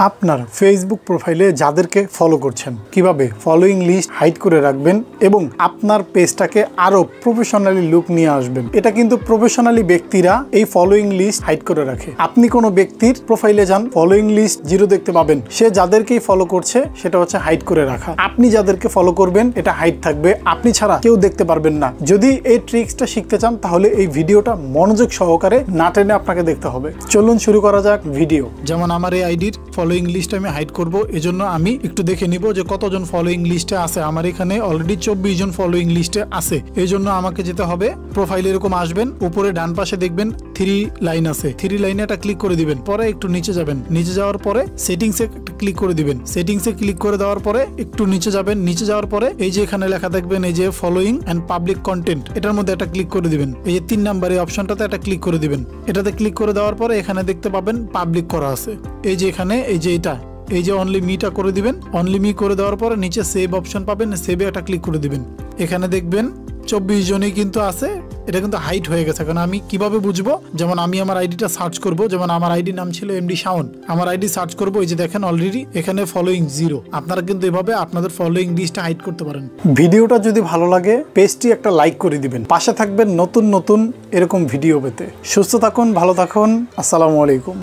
আপনার ফেসবুক প্রোফাইলে যাদেরকে ফলো করছেন কিভাবে ফলোইং লিস্ট হাইড করে রাখবেন এবং আপনার পেজটাকে আরো প্রফেশনালি লুক নিয়ে আসবেন। এটা কিন্তু প্রফেশনালি ব্যক্তিরা এই ফলোইং লিস্ট হাইড করে রাখে। আপনি কোনো ব্যক্তির প্রোফাইলে যান, ফলোইং লিস্ট 0 দেখতে পাবেন। সে যাদেরকেই ফলো করছে সেটা হচ্ছে হাইড করে রাখা। আপনি যাদেরকে ফলো করবেন এটা হাইড থাকবে, আপনি ছাড়া কেউ দেখতে পারবেন না। যদি এই ট্রিক্সটা শিখতে চান তাহলে এই ভিডিওটা মনোযোগ সহকারে না টেনে আপনাকে দেখতে হবে। চলুন শুরু করা যাক ভিডিও। যেমন আমার এই আইডির ফলোইং লিস্ট আমি হাইড করব, এজন্য আমি একটু দেখে নিব যে কতজন ফলোইং লিস্টে আছে। আমার এখানে অলরেডি 24 জন ফলোইং লিস্টে আছে। এই জন্য আমাকে যেতে হবে প্রোফাইলে, এরকম আসবেন, উপরে ডান পাশে দেখবেন 3 লাইন আছে। 3 লাইনে একটা ক্লিক করে দিবেন, পরে একটু নিচে যাবেন, নিচে যাওয়ার পরে সেটিংসে ক্লিক করে দিবেন। সেটিংসে ক্লিক করে দেওয়ার পরে একটু নিচে যাবেন, নিচে যাওয়ার পরে এই যে এখানে লেখা দেখবেন এই যে ফলোইং এন্ড পাবলিক কন্টেন্ট, এটার মধ্যে একটা ক্লিক করে দিবেন। এই যে 3 নাম্বার এই অপশনটাতে একটা ক্লিক করে দিবেন। এটাতে ক্লিক করে দেওয়ার পরে এখানে দেখতে পাবেন পাবলিক করা আছে। এই যে এখানে এই যে এটা, এই যে অনলি মিটা করে দিবেন। অনলি মি করে দেওয়ার পরে নিচে সেভ অপশন পাবেন, সেভে একটা ক্লিক করে দিবেন। এখানে দেখবেন 24 জনই কিন্তু আছে। এটা কিন্তু হাইড হয়ে গেছে। কারণ আমি কিভাবে বুঝবো, যেমন আমি আমার আইডিটা সার্চ করব, যেমন আমার আইডি নাম ছিল এমডি শাওন, আমার আইডি সার্চ করব, এই যে দেখেন অলরেডি এখানে ফলোইং 0। আপনারা কিন্তু এভাবে আপনাদের ফলোইং লিস্টটা হাইড করতে পারেন। ভিডিওটা যদি ভালো লাগে পেজটি একটা লাইক করে দিবেন, পাশে থাকবেন নতুন নতুন এরকম ভিডিও পেতে। সুস্থ থাকুন, ভালো থাকুন, আসসালামু আলাইকুম।